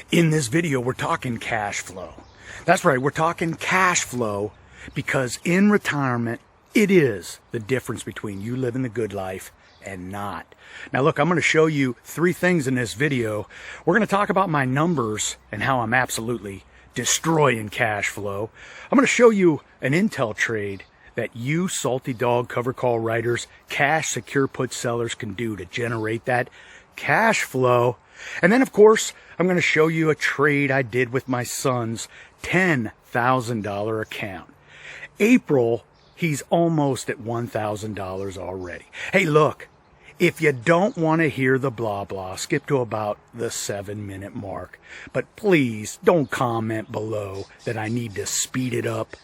In this video, we're talking cash flow. That's right, we're talking cash flow because in retirement, it is the difference between you living the good life and not. Now look, I'm going to show you three things in this video. We're going to talk about my numbers and how I'm absolutely destroying cash flow. I'm going to show you an intel trade that you salty dog cover call writers, cash secure put sellers can do to generate that cash flow. And then of course, I'm going to show you a trade I did with my son's $10,000 account. April, he's almost at $1,000 already. Hey, look, if you don't want to hear the blah blah, skip to about the 7-minute mark. But please don't comment below that I need to speed it up.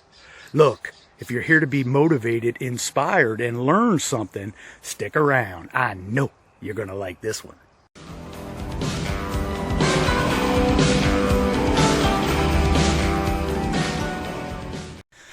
Look, if you're here to be motivated, inspired, and learn something, stick around. I know you're going to like this one.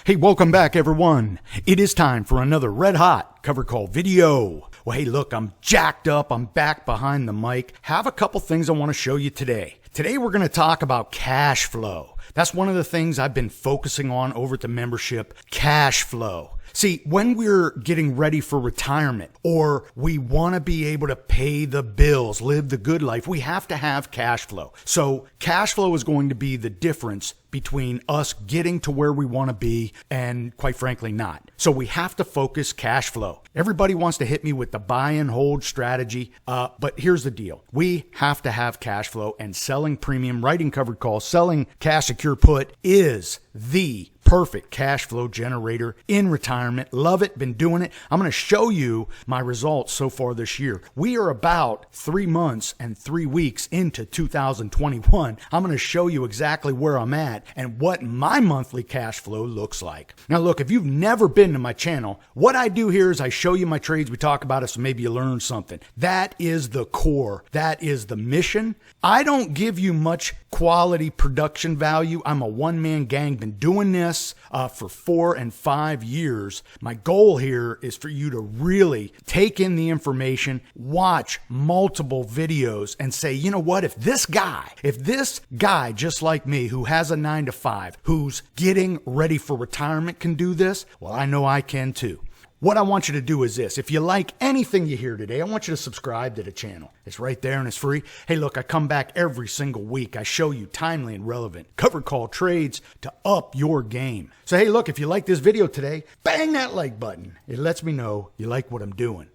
Hey, welcome back everyone. It is time for another red hot cover call video. Well, hey, look, I'm jacked up. I'm back behind the mic. Have a couple things I want to show you today. Today, we're going to talk about cash flow. That's one of the things I've been focusing on over at the membership, cash flow. See, when we're getting ready for retirement or we want to be able to pay the bills, live the good life, we have to have cash flow. So cash flow is going to be the difference between us getting to where we want to be and quite frankly not. So we have to focus cash flow. Everybody wants to hit me with the buy and hold strategy, but here's the deal. We have to have cash flow, and selling premium, writing covered calls, selling cash secure put is the perfect cash flow generator in retirement. Love it. Been doing it. I'm going to show you my results so far this year. We are about 3 months and 3 weeks into 2021. I'm going to show you exactly where I'm at and what my monthly cash flow looks like. Now, look, if you've never been to my channel, what I do here is I show you my trades. We talk about it so maybe you learn something. That is the core. That is the mission. I don't give you much quality production value. I'm a one-man gang. Been doing this for 4 and 5 years. My goal here is for you to really take in the information, watch multiple videos and say, you know what, if this guy just like me who has a 9-to-5, who's getting ready for retirement can do this, well, I know I can too. What I want you to do is this. If you like anything you hear today, I want you to subscribe to the channel. It's right there and it's free. Hey, look, I come back every single week. I show you timely and relevant cover call trades to up your game. So, hey, look, if you like this video today, bang that like button. It lets me know you like what I'm doing.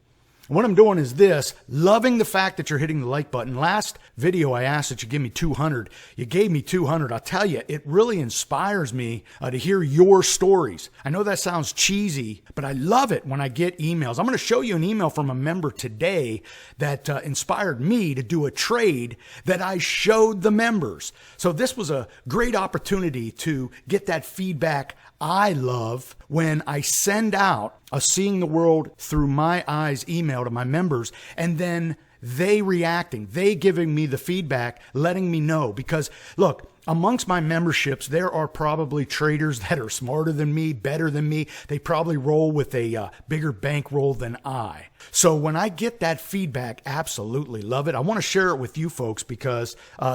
What I'm doing is this, loving the fact that you're hitting the like button. Last video, I asked that you give me 200. You gave me 200. I'll tell you, it really inspires me to hear your stories. I know that sounds cheesy, but I love it when I get emails. I'm going to show you an email from a member today that inspired me to do a trade that I showed the members. So this was a great opportunity to get that feedback I love when I send out a Seeing the World Through My Eyes email to my members, and then they reacting, they giving me the feedback, letting me know. Because look, amongst my memberships, there are probably traders that are smarter than me, better than me. They probably roll with a bigger bankroll than I. So when I get that feedback, absolutely love it. I want to share it with you folks because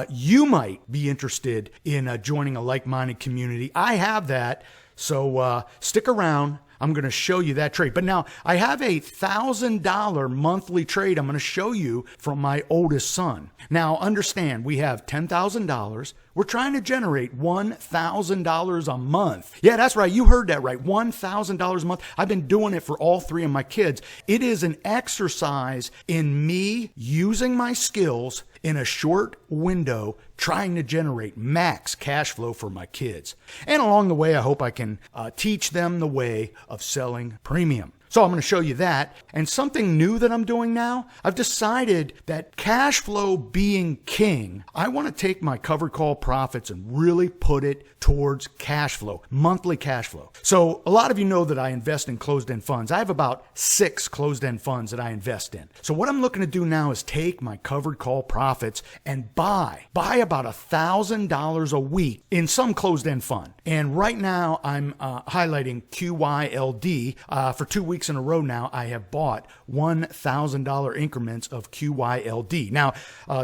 you might be interested in joining a like-minded community. I have that. So stick around. I'm going to show you that trade. But now I have a $1,000 monthly trade I'm going to show you from my oldest son. Now understand, we have $10,000. We're trying to generate $1,000 a month. Yeah, that's right. You heard that right. $1,000 a month. I've been doing it for all 3 of my kids. It is an exercise in me using my skills in a short window, trying to generate max cash flow for my kids. And along the way, I hope I can teach them the way of selling premium. So I'm going to show you that. And something new that I'm doing now, I've decided that cash flow being king, I want to take my covered call profits and really put it towards cash flow, monthly cash flow. So a lot of you know that I invest in closed-end funds. I have about 6 closed-end funds that I invest in. So what I'm looking to do now is take my covered call profits and buy about $1,000 a week in some closed-end fund. And right now I'm highlighting QYLD. For 2 weeks weeks in a row now, I have bought $1,000 increments of QYLD. Now,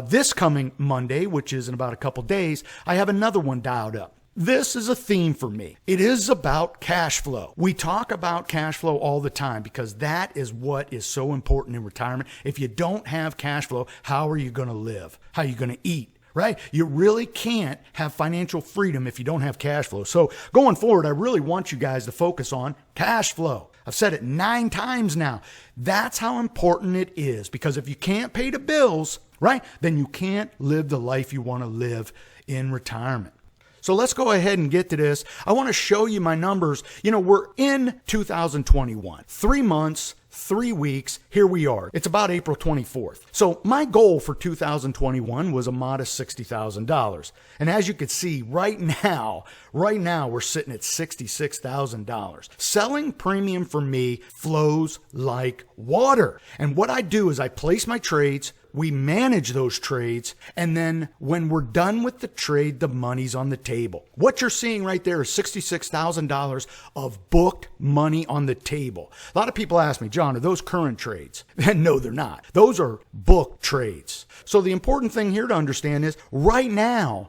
this coming Monday, which is in about a couple days, I have another one dialed up. This is a theme for me. It is about cash flow. We talk about cash flow all the time because that is what is so important in retirement. If you don't have cash flow, how are you going to live? How are you going to eat? Right? You really can't have financial freedom if you don't have cash flow. So going forward, I really want you guys to focus on cash flow. I've said it 9 times now. That's how important it is, because if you can't pay the bills, right, then you can't live the life you want to live in retirement. So let's go ahead and get to this. I want to show you my numbers. You know, we're in 2021, 3 months, 3 weeks. Here we are. It's about April 24th. So my goal for 2021 was a modest $60,000. And as you can see right now, we're sitting at $66,000. Selling premium for me flows like water. And what I do is I place my trades, we manage those trades, and then when we're done with the trade, the money's on the table. What you're seeing right there is $66,000 of booked money on the table. A lot of people ask me, John, are those current trades? No, they're not. Those are booked trades. So the important thing here to understand is right now,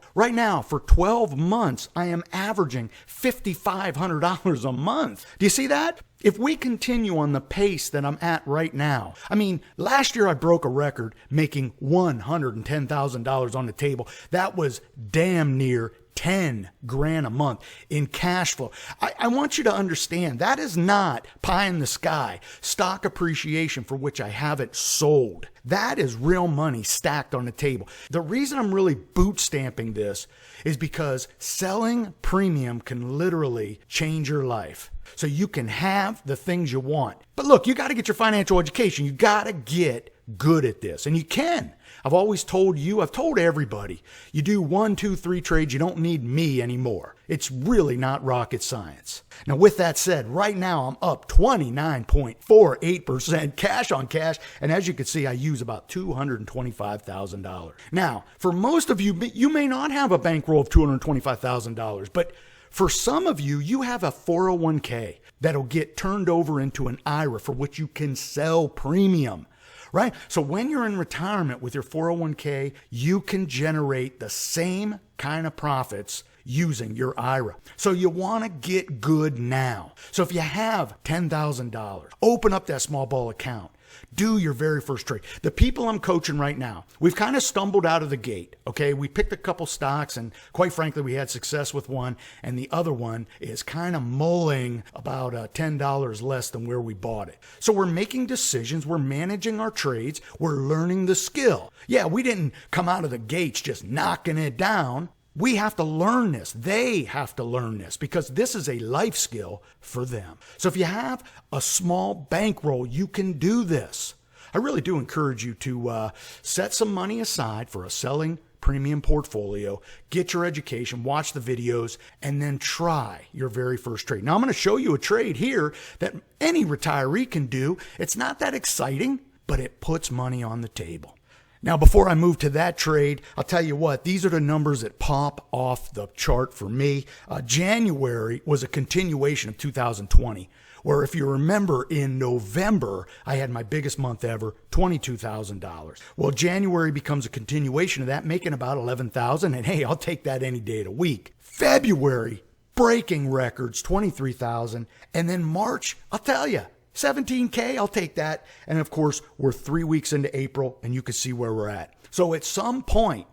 for 12 months, I am averaging $5,500 a month. Do you see that? If we continue on the pace that I'm at right now, I mean, last year I broke a record making $110,000 on the table. That was damn near 10 grand a month in cash flow. I want you to understand that is not pie in the sky, stock appreciation for which I haven't sold. That is real money stacked on the table. The reason I'm really boot stamping this is because selling premium can literally change your life. So you can have the things you want. But look, you got to get your financial education. You got to get good at this. And you can. I've always told you, I've told everybody, you do 1, 2, 3 trades, you don't need me anymore. It's really not rocket science. Now, with that said, right now I'm up 29.48% cash on cash. And as you can see, I use about $225,000. Now, for most of you, you may not have a bankroll of $225,000, but for some of you, you have a 401k that'll get turned over into an IRA for which you can sell premium. Right? So when you're in retirement with your 401k, you can generate the same kind of profits using your IRA. So you want to get good now. So if you have $10,000, open up that small ball account. Do your very first trade. The people I'm coaching right now, we've kind of stumbled out of the gate, okay? We picked a couple stocks, and quite frankly, we had success with one, and the other one is kind of mulling about $10 less than where we bought it. So we're making decisions, we're managing our trades, we're learning the skill. Yeah, we didn't come out of the gates just knocking it down. We have to learn this. They have to learn this because this is a life skill for them. So if you have a small bankroll, you can do this. I really do encourage you to set some money aside for a selling premium portfolio, get your education, watch the videos, and then try your very first trade. Now, I'm going to show you a trade here that any retiree can do. It's not that exciting, but it puts money on the table. Now, before I move to that trade, I'll tell you what, these are the numbers that pop off the chart for me. January was a continuation of 2020, where if you remember in November, I had my biggest month ever, $22,000. Well, January becomes a continuation of that, making about $11,000. And hey, I'll take that any day of the week. February, breaking records, $23,000. And then March, I'll tell you, $17K, I'll take that. And of course, we're 3 weeks into April and you can see where we're at. So at some point,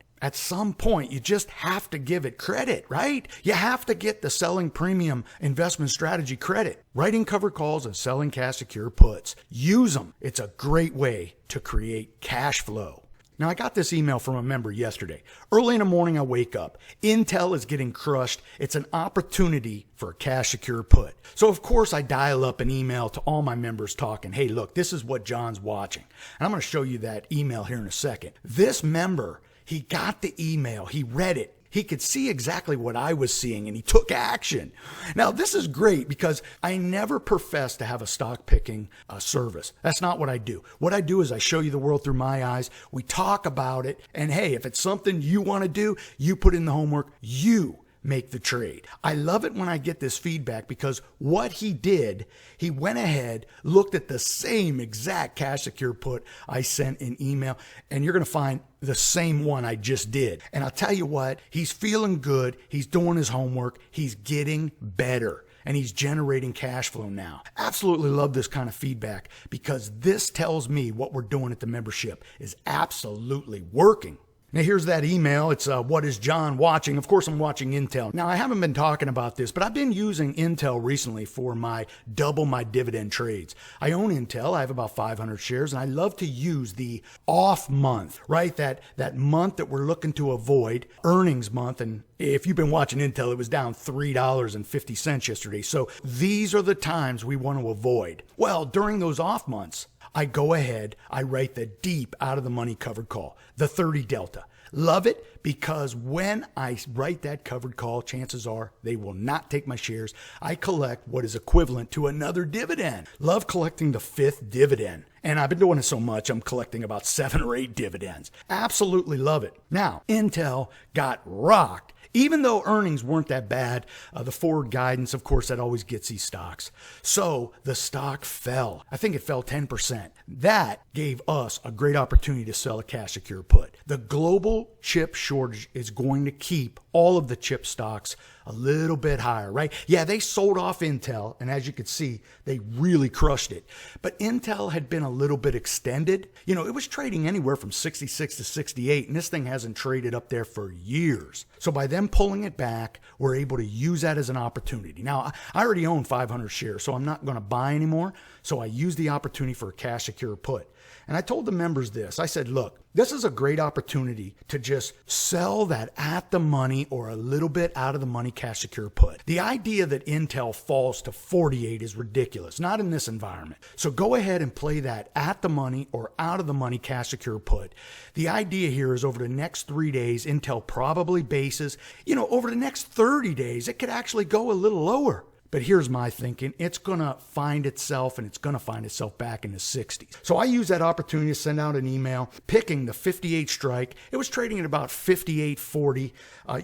you just have to give it credit, right? You have to get the selling premium investment strategy credit. Writing covered calls and selling cash secure puts. Use them. It's a great way to create cash flow. Now, I got this email from a member yesterday. Early in the morning, I wake up. Intel is getting crushed. It's an opportunity for a cash secure put. So, of course, I dial up an email to all my members talking, hey, look, this is what John's watching. And I'm going to show you that email here in a second. This member, he got the email. He read it. He could see exactly what I was seeing and he took action. Now, this is great because I never profess to have a stock picking service. That's not what I do. What I do is I show you the world through my eyes. We talk about it. And hey, if it's something you want to do, you put in the homework. You make the trade. I love it when I get this feedback because what he did, he went ahead, looked at the same exact cash secure put I sent in email, and you're going to find the same one I just did. And I'll tell you what, he's feeling good. He's doing his homework. He's getting better. And he's generating cash flow now. Absolutely love this kind of feedback because this tells me what we're doing at the membership is absolutely working. Now here's that email. It's what is John watching? Of course I'm watching Intel. Now I haven't been talking about this, but I've been using Intel recently for my double my dividend trades. I own Intel. I have about 500 shares and I love to use the off month, right? That month that we're looking to avoid, earnings month. And if you've been watching Intel, it was down $3.50 yesterday. So these are the times we want to avoid. Well, during those off months, I go ahead, I write the deep out of the money covered call, the 30 delta. Love it because when I write that covered call, chances are they will not take my shares. I collect what is equivalent to another dividend. Love collecting the 5th dividend. And I've been doing it so much, I'm collecting about 7 or 8 dividends. Absolutely love it. Now, Intel got rocked. Even though earnings weren't that bad, the forward guidance, of course, that always gets these stocks. So the stock fell. I think it fell 10%. That gave us a great opportunity to sell a cash secure put. The global chip shortage is going to keep all of the chip stocks a little bit higher, right? Yeah, they sold off Intel, and as you can see, they really crushed it. But Intel had been a little bit extended. You know, it was trading anywhere from 66 to 68, and this thing hasn't traded up there for years. So by them pulling it back, we're able to use that as an opportunity. Now, I already own 500 shares, so I'm not going to buy anymore. So I used the opportunity for a cash secure put. And I told the members this. I said, look, this is a great opportunity to just sell that at the money or a little bit out of the money cash secure put. The idea that Intel falls to 48 is ridiculous, not in this environment. So go ahead and play that at the money or out of the money cash secure put. The idea here is over the next 3 days, Intel probably bases, over the next 30 days, it could actually go a little lower. But here's my thinking. It's going to find itself, and it's going to find itself back in the 60s. So I use that opportunity to send out an email picking the 58 strike. It was trading at about 58.40.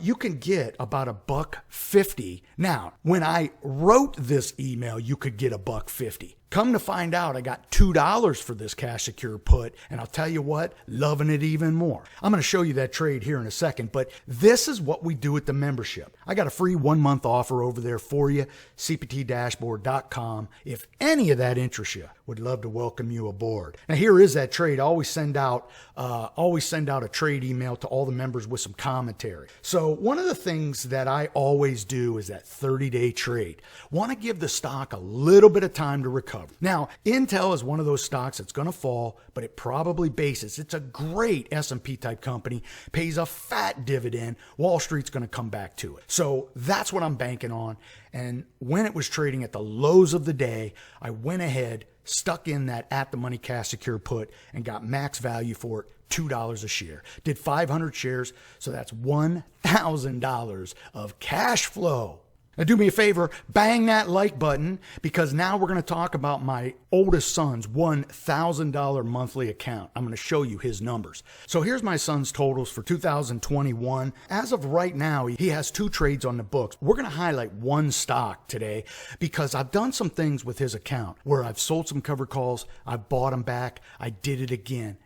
You can get about $1.50. Now, when I wrote this email, you could get $1.50. Come to find out, I got $2 for this cash secure put, and I'll tell you what, loving it even more. I'm going to show you that trade here in a second, but this is what we do at the membership. I got a free 1-month offer over there for you, cptdashboard.com. If any of that interests you, would love to welcome you aboard. Now here is that trade. I always send out a trade email to all the members with some commentary. So one of the things that I always do is that 30-day trade. Want to give the stock a little bit of time to recover. Now, Intel is one of those stocks that's going to fall, but it probably bases. It's a great S&P type company, pays a fat dividend. Wall Street's going to come back to it. So that's what I'm banking on. And when it was trading at the lows of the day, I went ahead, stuck in that at the money cash secure put and got max value for it, $2 a share. Did 500 shares, so that's $1,000 of cash flow. Now do me a favor, bang that like button because now we're going to talk about my oldest son's $1,000 monthly account. I'm going to show you his numbers. So here's my son's totals for 2021. As of right now, he has 2 trades on the books. We're going to highlight one stock today because I've done some things with his account where I've sold some covered calls, I bought them back, I did it again,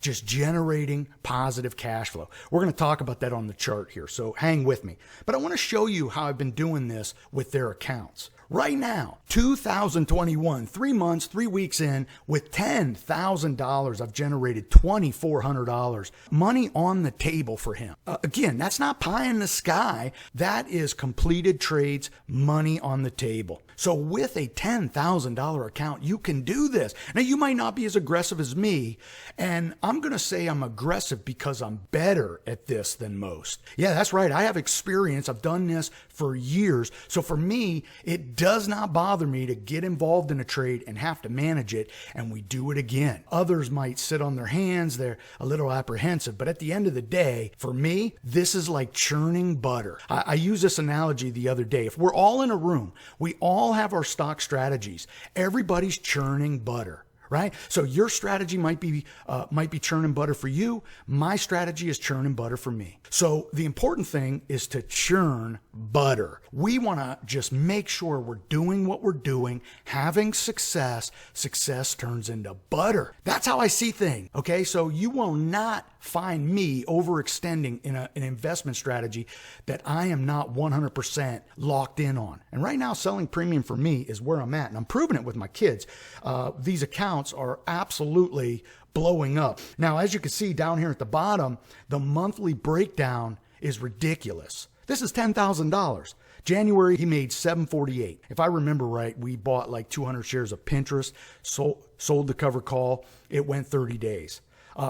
just generating positive cash flow. We're going to talk about that on the chart here, so hang with me. But I want to show you how I've been doing this with their accounts. Right now, 2021, 3 months, 3 weeks in, with $10,000, I've generated $2,400. Money on the table for him. Again, that's not pie in the sky. That is completed trades, money on the table. So with a $10,000 account, you can do this. Now, you might not be as aggressive as me, and I'm going to say I'm aggressive because I'm better at this than most. Yeah, that's right. I have experience. I've done this for years. So for me, it does not bother me to get involved in a trade and have to manage it, and we do it again. Others might sit on their hands. They're a little apprehensive, but at the end of the day, for me, this is like churning butter. I used this analogy the other day. If we're all in a room, we all have our stock strategies. Everybody's churning butter, right? So your strategy might be churning butter for you. My strategy is churning butter for me. So the important thing is to churn butter. We want to just make sure we're doing what we're doing, having success. Success turns into butter. That's how I see things. Okay, so you will not find me overextending in an investment strategy that I am not 100% locked in on. And right now, selling premium for me is where I'm at, and I'm proving it with my kids. These accounts are absolutely blowing up. Now, as you can see down here at the bottom, the monthly breakdown is ridiculous. This is $10,000. January, he made $748. If I remember right, we bought like 200 shares of Pinterest, sold the covered call. It went 30 days.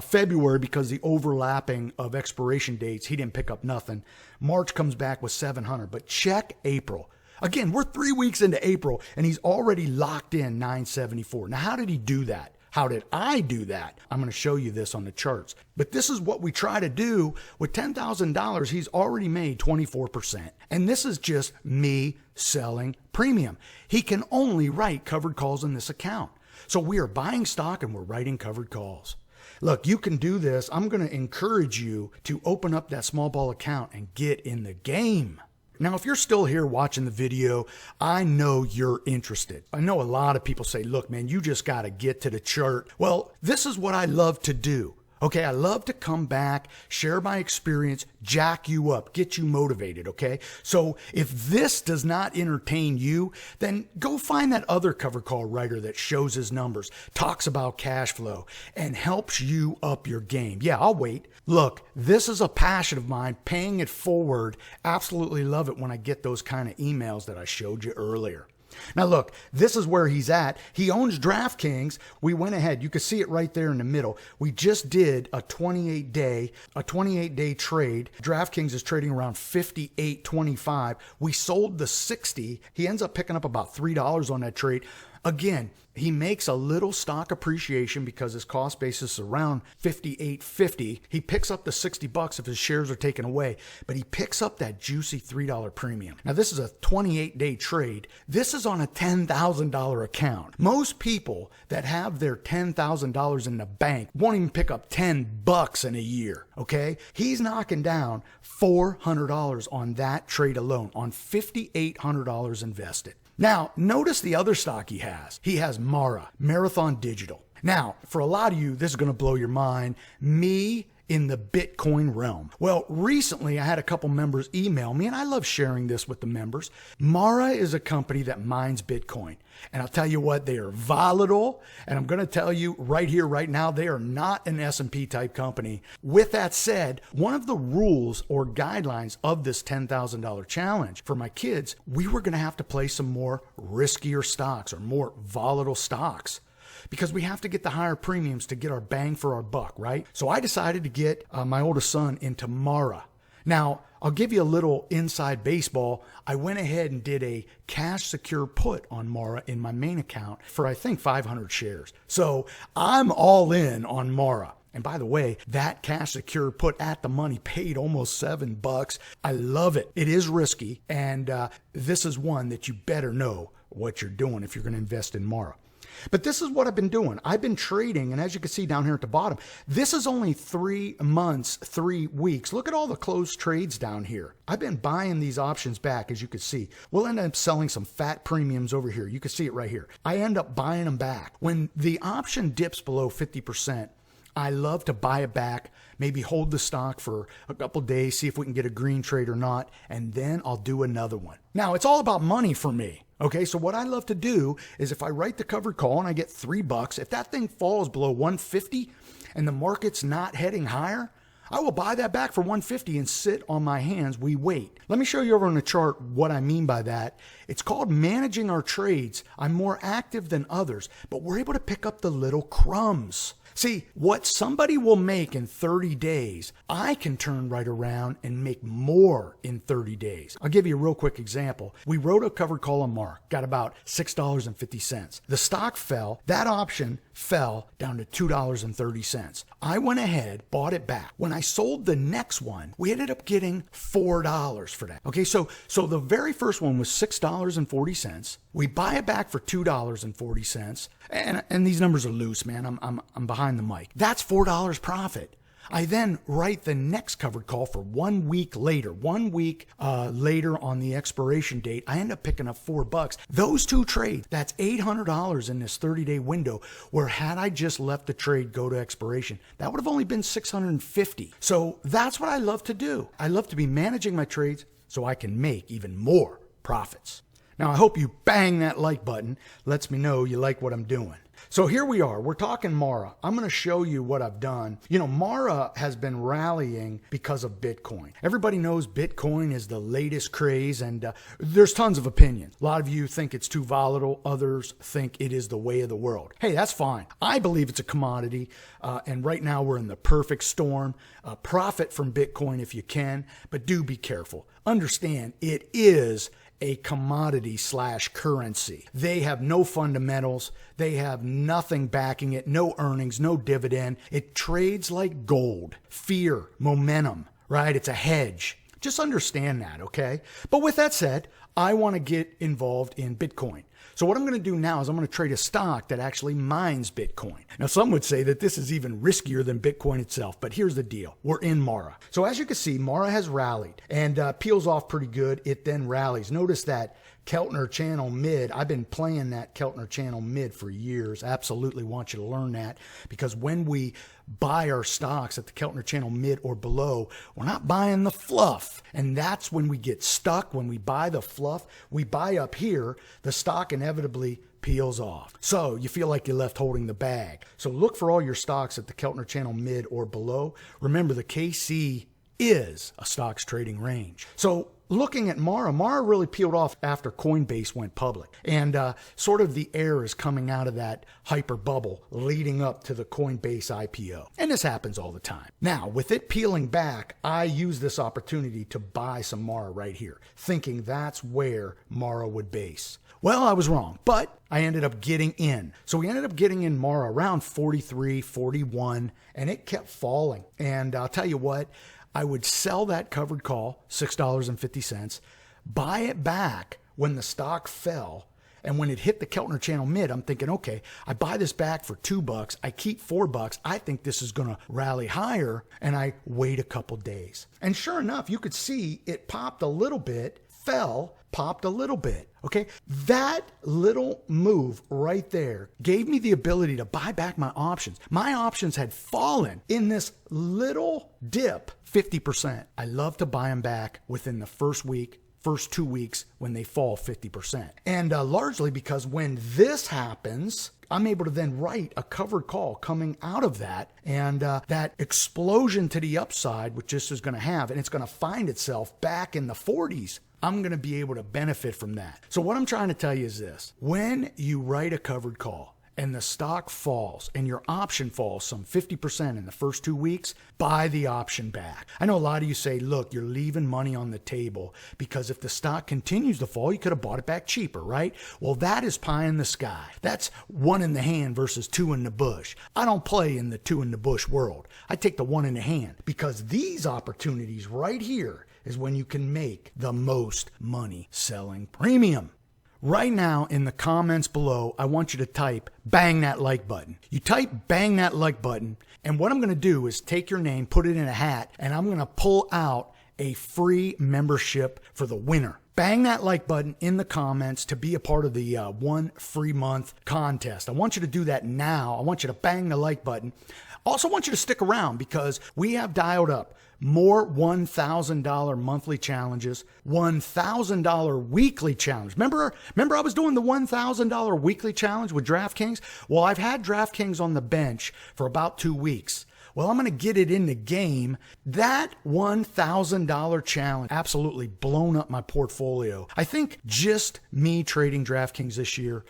February, because the overlapping of expiration dates, he didn't pick up nothing. March comes back with 700. But check April. Again, we're 3 weeks into April, and he's already locked in 974. Now, how did he do that? How did I do that? I'm going to show you this on the charts. But this is what we try to do. With $10,000, he's already made 24%. And this is just me selling premium. He can only write covered calls in this account. So we are buying stock and we're writing covered calls. Look, you can do this. I'm going to encourage you to open up that small ball account and get in the game. Now, if you're still here watching the video, I know you're interested. I know a lot of people say, look, man, you just got to get to the chart. Well, this is what I love to do. Okay, I love to come back, share my experience, jack you up, get you motivated, okay? So if this does not entertain you, then go find that other cover call writer that shows his numbers, talks about cash flow, and helps you up your game. Yeah, I'll wait. Look, this is a passion of mine, paying it forward. Absolutely love it when I get those kind of emails that I showed you earlier. Now look, this is where he's at. He owns DraftKings. We went ahead. You can see it right there in the middle. We just did a 28-day trade. DraftKings is trading around 58.25. We sold the 60. He ends up picking up about $3 on that trade. Again, he makes a little stock appreciation because his cost basis is around $58.50. He picks up the $60 if his shares are taken away, but he picks up that juicy $3 premium. Now, this is a 28-day trade. This is on a $10,000 account. Most people that have their $10,000 in the bank won't even pick up $10 in a year, okay? He's knocking down $400 on that trade alone, on $5,800 invested. Now, notice the other stock he has. He has Mara, Marathon Digital. Now, for a lot of you, this is going to blow your mind. Me in the Bitcoin realm. Well, recently I had a couple members email me, and I love sharing this with the members. Mara is a company that mines Bitcoin. And I'll tell you what, they are volatile. And I'm going to tell you right here, right now, they are not an S&P type company. With that said, one of the rules or guidelines of this $10,000 challenge for my kids, we were going to have to play some more riskier stocks or more volatile stocks, because we have to get the higher premiums to get our bang for our buck, right? So I decided to get my oldest son into Mara. Now, I'll give you a little inside baseball. I went ahead and did a cash secure put on Mara in my main account for, I think, 500 shares. So I'm all in on Mara. And by the way, that cash secure put at the money paid almost $7. I love it. It is risky. And this is one that you better know what you're doing if you're going to invest in Mara. But this is what I've been doing. I've been trading, and as you can see down here at the bottom, this is only 3 months, 3 weeks. Look at all the closed trades down here. I've been buying these options back, as you can see. We'll end up selling some fat premiums over here. You can see it right here. I end up buying them back. When the option dips below 50%, I love to buy it back, maybe hold the stock for a couple days, see if we can get a green trade or not, and then I'll do another one. Now, it's all about money for me. Okay, so what I love to do is if I write the covered call and I get $3, if that thing falls below 150 and the market's not heading higher, I will buy that back for 150 and sit on my hands. We wait. Let me show you over on the chart what I mean by that. It's called managing our trades. I'm more active than others, but we're able to pick up the little crumbs. See, what somebody will make in 30 days, I can turn right around and make more in 30 days. I'll give you a real quick example. We wrote a covered call on Mara, got about $6.50. The stock fell, that option fell down to $2.30. I went ahead, bought it back. When I sold the next one, we ended up getting $4 for that. Okay, so the very first one was $6.40. We buy it back for $2.40. And these numbers are loose, man. I'm behind the mic. That's $4 profit. I then write the next covered call for 1 week later. 1 week later on the expiration date, I end up picking up $4. Those two trades, that's $800 in this 30-day window, where had I just let the trade go to expiration, that would have only been $650. So that's what I love to do. I love to be managing my trades so I can make even more profits. Now, I hope you bang that like button. Lets me know you like what I'm doing. So here we are. We're talking Mara. I'm going to show you what I've done. Mara has been rallying because of Bitcoin. Everybody knows Bitcoin is the latest craze, and there's tons of opinion. A lot of you think it's too volatile. Others think it is the way of the world. Hey, that's fine. I believe it's a commodity, and right now we're in the perfect storm. Profit from Bitcoin if you can, but do be careful. Understand, it is a commodity / currency. They have no fundamentals. They have nothing backing it, no earnings, no dividend. It trades like gold, fear, momentum, right? It's a hedge. Just understand that, okay? But with that said, I want to get involved in Bitcoin. So what I'm going to do now is I'm going to trade a stock that actually mines Bitcoin. Now, some would say that this is even riskier than Bitcoin itself, but here's the deal. We're in Mara. So as you can see, Mara has rallied and peels off pretty good. It then rallies. Notice that Keltner channel mid. I've been playing that Keltner channel mid for years. Absolutely want you to learn that, because when we buy our stocks at the Keltner channel mid or below, we're not buying the fluff. And that's when we get stuck. When we buy the fluff, we buy up here, the stock inevitably peels off. So you feel like you're left holding the bag. So look for all your stocks at the Keltner channel mid or below. Remember, the KC is a stocks trading range. So looking at Mara really peeled off after Coinbase went public. And sort of the air is coming out of that hyper bubble leading up to the Coinbase IPO. And this happens all the time. Now, with it peeling back, I use this opportunity to buy some Mara right here, thinking that's where Mara would base. Well, I was wrong, but I ended up getting in. So we ended up getting in Mara around 43, 41, and it kept falling. And I'll tell you what, I would sell that covered call, $6.50, buy it back when the stock fell. And when it hit the Keltner channel mid, I'm thinking, okay, I buy this back for $2. I keep $4. I think this is going to rally higher. And I wait a couple days. And sure enough, you could see it popped a little bit, fell, popped a little bit. Okay. That little move right there gave me the ability to buy back my options. My options had fallen in this little dip 50%. I love to buy them back within the first week, first 2 weeks when they fall 50%. And largely because when this happens, I'm able to then write a covered call coming out of that, and that explosion to the upside, which this is going to have, and it's going to find itself back in the 40s. I'm going to be able to benefit from that. So what I'm trying to tell you is this. When you write a covered call and the stock falls and your option falls some 50% in the first 2 weeks, buy the option back. I know a lot of you say, look, you're leaving money on the table because if the stock continues to fall, you could have bought it back cheaper, right? Well, that is pie in the sky. That's one in the hand versus two in the bush. I don't play in the two in the bush world. I take the one in the hand, because these opportunities right here is when you can make the most money selling premium. Right now in the comments below, I want you to type bang that like button. You type bang that like button, and what I'm going to do is take your name, put it in a hat, and I'm going to pull out a free membership for the winner. Bang that like button in the comments to be a part of the 1 free month contest. I want you to do that now. I want you to bang the like button. Also want you to stick around, because we have dialed up more $1,000 monthly challenges, $1,000 weekly challenge. Remember I was doing the $1,000 weekly challenge with DraftKings? Well, I've had DraftKings on the bench for about 2 weeks. Well, I'm going to get it in the game. That $1,000 challenge absolutely blown up my portfolio. I think just me trading DraftKings this year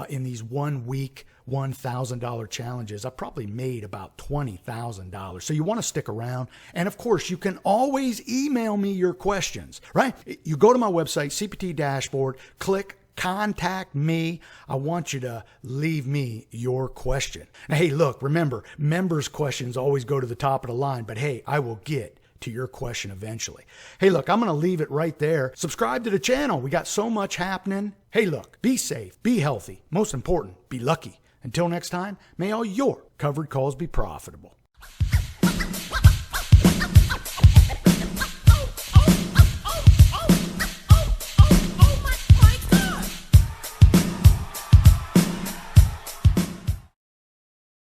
in these 1 week $1,000 challenges, I probably made about $20,000. So you want to stick around. And of course, you can always email me your questions, right? You go to my website, CPT Dashboard, click Contact Me. I want you to leave me your question. Now, hey, look, remember, members' questions always go to the top of the line, but hey, I will get to your question eventually. Hey, look, I'm going to leave it right there. Subscribe to the channel. We got so much happening. Hey, look, be safe, be healthy. Most important, be lucky. Until next time, may all your covered calls be profitable.